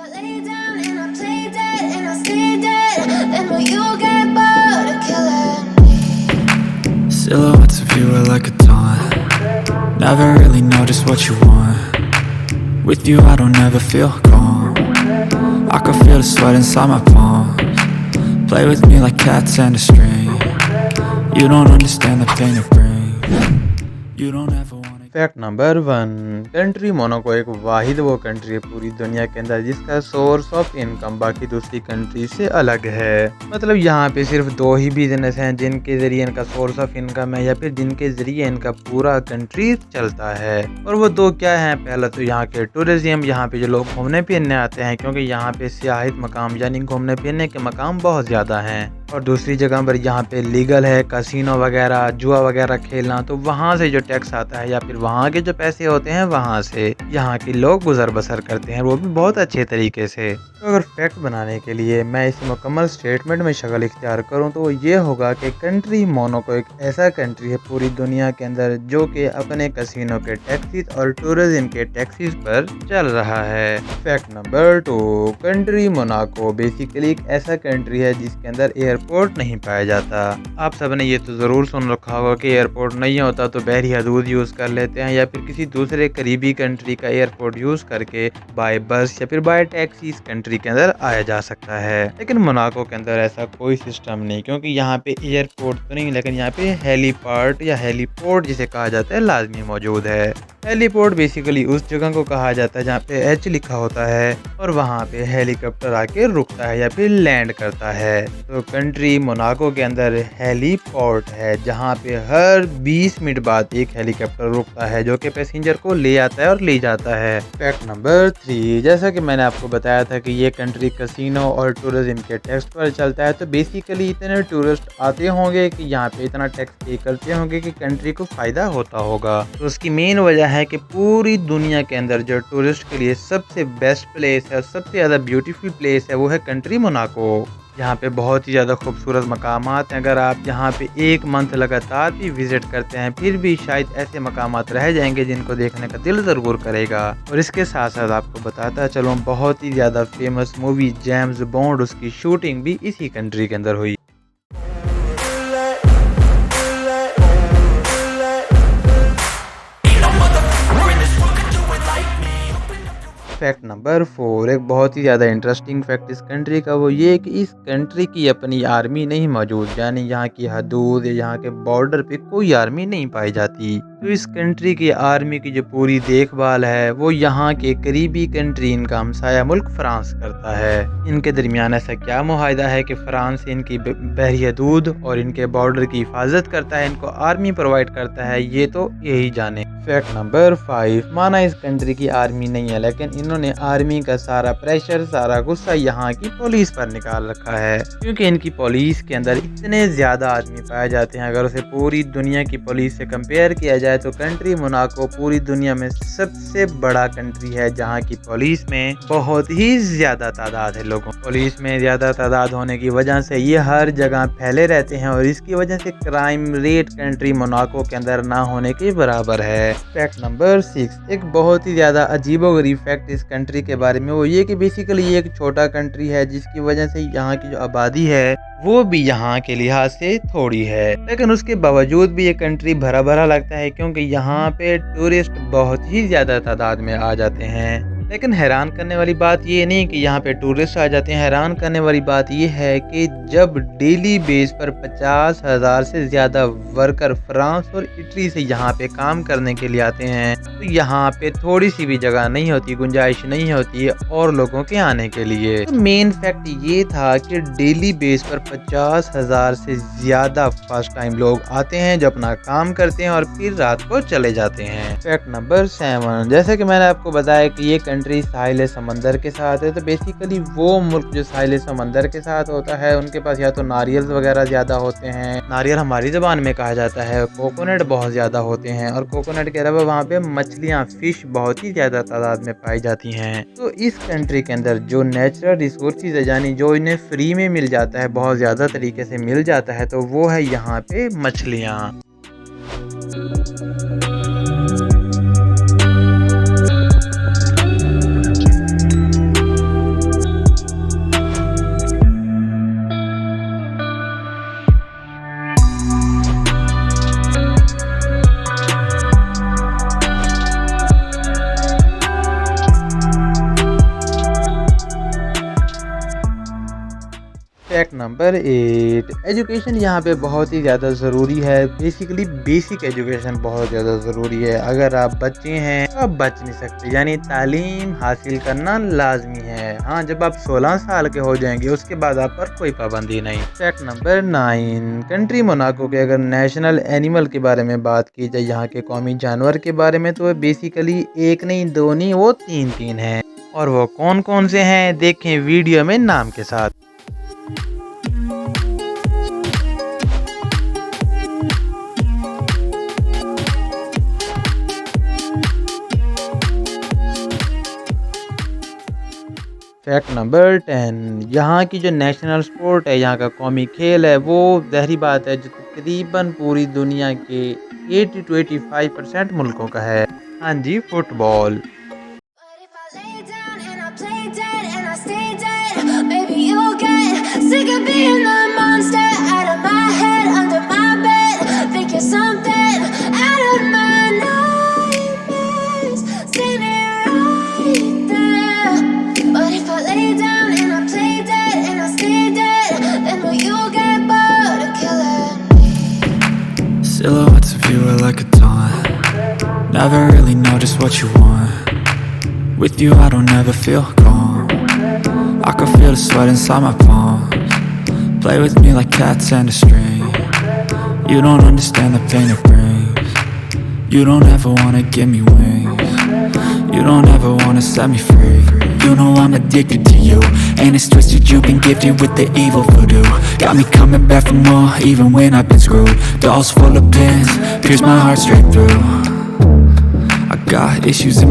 I lay down and I play dead and I stay dead. Then will you get bored of killing me? Silhouettes of you are like a taunt. Never really know just what you want. With you I don't ever feel calm. I can feel the sweat inside my palms. Play with me like cats and a string. You don't understand the pain it brings. You don't ever wanna. Fact number 1, country Monaco एक वाहिद वो country है पूरी दुनिया के अंदर जिसका source of income बाकी दूसरी कंट्री से अलग है। मतलब यहाँ पे सिर्फ 2 ही बिजनेस हैं जिनके जरिए इनका सोर्स ऑफ इनकम है या फिर जिनके जरिए इनका पूरा कंट्री चलता है। और वो 2 क्या हैं? पहला तो यहाँ के टूरिज्म, यहाँ पे जो लोग घूमने फिरने आते हैं क्योंकि यहाँ पे सियाहित मकाम यानी घूमने फिरने के मकाम बहुत ज़्यादा हैं। और दूसरी जगह पर यहाँ पे लीगल है कसिनो वगैरह, जुआ वगैरह खेलना, तो वहाँ से जो टैक्स आता है या फिर वहाँ के जो पैसे होते हैं वहाँ से यहाँ के लोग गुजर बसर करते हैं, वो भी बहुत अच्छे तरीके से। तो अगर फैक्ट बनाने के लिए मैं इसे मुकम्मल स्टेटमेंट में शक्ल इख्तियार करूँ तो ये होगा कि कंट्री मोनाको एक ऐसा कंट्री है पूरी दुनिया के अंदर जो कि अपने कसिनो के टैक्सेस और टूरिज्म के टैक्सेस पर चल रहा है। Fact number 2, country Monaco basically एक ऐसा कंट्री है जिसके अंदर एयरपोर्ट नहीं पाया जाता। आप सबने ये तो ज़रूर सुन रखा होगा कि एयरपोर्ट नहीं होता तो बहरी हदूद यूज़ कर लेते हैं या फिर किसी दूसरे करीबी कंट्री का एयरपोर्ट यूज़ करके बाय बस या फिर बाय टैक्सी इस कंट्री के अंदर आया जा सकता है। लेकिन मोनाको के अंदर ऐसा कोई सिस्टम नहीं, क्योंकि यहाँ पे एयरपोर्ट तो नहीं लेकिन यहाँ पे हेलीपार्ट या हेलीपोर्ट जिसे कहा जाता है लाजमी मौजूद है। हेलीपोर्ट बेसिकली उस जगह को कहा जाता है जहाँ पे एच लिखा होता है और वहाँ पे हेलीकॉप्टर आके रुकता है या फिर लैंड करता है। तो कंट्री मोनाको के अंदर हेलीपोर्ट है जहाँ पे हर 20 मिनट बाद एक हेलीकॉप्टर रुकता है जो कि पैसेंजर को ले आता है और ले जाता है। फैक्ट नंबर 3, जैसा कि मैंने आपको बताया था कि ये कंट्री कसिनो और टूरिज्म के टैक्स पर चलता है, तो बेसिकली इतने टूरिस्ट आते होंगे कि यहाँ पे इतना टैक्स पे करते होंगे कि कंट्री को फ़ायदा होता होगा। तो उसकी मेन वजह है कि पूरी दुनिया के अंदर जो टूरिस्ट के लिए सबसे बेस्ट प्लेस है, सबसे ज़्यादा ब्यूटीफुल प्लेस है, वो है कंट्री मोनाको। यहाँ पे बहुत ही ज़्यादा खूबसूरत मकामात हैं। अगर आप यहाँ पे 1 मंथ लगातार भी विज़िट करते हैं फिर भी शायद ऐसे मकामात रह जाएंगे जिनको देखने का दिल ज़रूर करेगा। और इसके साथ साथ आपको बताता चलो बहुत ही ज़्यादा फेमस मूवी जेम्स बॉन्ड उसकी शूटिंग भी इसी कंट्री के अंदर हुई। फैक्ट नंबर 4, एक बहुत ही ज़्यादा इंटरेस्टिंग फैक्ट इस कंट्री का वो ये कि इस कंट्री की अपनी आर्मी नहीं मौजूद, यानी यहाँ की हदूद या यहाँ के बॉर्डर पे कोई आर्मी नहीं पाई जाती। तो इस कंट्री की आर्मी की जो पूरी देखभाल है वो यहाँ के करीबी कंट्री इनका हमसाया मुल्क फ्रांस करता है। इनके दरमियान ऐसा क्या मुआहदा है कि फ्रांस इनकी बहरी हदूद और इनके बॉर्डर की हिफाजत करता है, इनको आर्मी प्रोवाइड करता है, ये तो यही जाने। फैक्ट नंबर 5, माना इस कंट्री की आर्मी नहीं है लेकिन इन्होंने आर्मी का सारा प्रेशर, सारा गुस्सा यहाँ की पुलिस पर निकाल रखा है, क्योंकि इनकी पुलिस के अंदर इतने ज़्यादा आदमी पाए जाते हैं। अगर उसे पूरी दुनिया की पुलिस से कंपेयर किया जाए तो कंट्री मोनाको पूरी दुनिया में सबसे बड़ा कंट्री है जहाँ की पुलिस में बहुत ही ज़्यादा तादाद है लोगों। पुलिस में ज़्यादा तादाद होने की वजह से ये हर जगह फैले रहते हैं और इसकी वजह से क्राइम रेट कंट्री मोनाको के अंदर ना होने के बराबर है। फैक्ट नंबर 6, एक बहुत ही ज़्यादा अजीबोगरीब फैक्ट इस कंट्री के बारे में वो ये कि बेसिकली ये एक छोटा कंट्री है जिसकी वजह से यहाँ की जो आबादी है वो भी यहाँ के लिहाज से थोड़ी है, लेकिन उसके बावजूद भी ये कंट्री भरा भरा लगता है क्योंकि यहाँ पे टूरिस्ट बहुत ही ज़्यादा तादाद में आ जाते हैं। लेकिन हैरान करने वाली बात ये नहीं कि यहाँ पे टूरिस्ट आ जाते हैं, हैरान करने वाली बात ये है कि जब डेली बेस पर 50,000 से ज़्यादा वर्कर फ्रांस और इटली से यहाँ पे काम करने के लिए आते हैं तो यहाँ पे थोड़ी सी भी जगह नहीं होती, गुंजाइश नहीं होती है और लोगों के आने के लिए। तो मेन फैक्ट ये था कि डेली बेस पर 50,000 से ज़्यादा फर्स्ट टाइम लोग आते हैं जो अपना काम करते हैं और फिर रात को चले जाते हैं। फैक्ट नंबर 7, जैसे कि मैंने आपको बताया कि ये कंट्री साहिल समंदर के साथ है, तो बेसिकली वो मुल्क जो साहिल समंदर के साथ होता है उनके पास या तो नारियल वगैरह ज़्यादा होते हैं, नारियल हमारी ज़बान में कहा जाता है, कोकोनट बहुत ज़्यादा होते हैं और कोकोनट के अलावा वहाँ पे मछलियाँ, फिश बहुत ही ज़्यादा तादाद में पाई जाती हैं। तो इस कंट्री के अंदर जो नेचुरल रिसोर्सेज है यानी जो इन्हें फ्री में मिल जाता है, बहुत ज़्यादा तरीके से मिल जाता है, तो वो है यहाँ पे मछलियाँ। फैक्ट नंबर 8, एजुकेशन यहाँ पे बहुत ही ज़्यादा ज़रूरी है। बेसिकली बेसिक एजुकेशन बहुत ज़्यादा ज़रूरी है। अगर आप बच्चे हैं तो आप बच नहीं सकते, यानी तालीम हासिल करना लाजमी है। हाँ, जब आप 16 साल के हो जाएंगे उसके बाद आप पर कोई पाबंदी नहीं। फैक्ट नंबर 9, कंट्री मोनाको के अगर नेशनल एनिमल के बारे में बात की जाए, यहाँ के कौमी जानवर के बारे में, तो बेसिकली एक नहीं दो नहीं वो तीन हैं। और वो कौन कौन से हैं देखें वीडियो में नाम के साथ। फैक्ट नंबर 10, यहाँ की जो नेशनल स्पोर्ट है, यहाँ का कौमी खेल है, वो ज़ाहिरी बात है जो तकरीबन पूरी दुनिया के 80 to 85% मुल्कों का है। हाँ जी, football. But if I lay down and I play dead and I stay dead, maybe you'll get sick of being the monster out of my head, under my bed. Think you're something out of my nightmares, standing right there. But if I lay down and I play dead and I stay dead, then will you get bored of killing me? Silhouettes of you are like a taunt. Never really know just what you want. With you I don't ever feel calm. I can feel the sweat inside my palms. Play with me like cats and a string. You don't understand the pain it brings. You don't ever wanna give me wings. You don't ever wanna set me free. You know I'm addicted to you, and it's twisted, you've been gifted with the evil voodoo. Got me coming back for more, even when I've been screwed. Dolls full of pins, pierce my heart straight through. I got issues in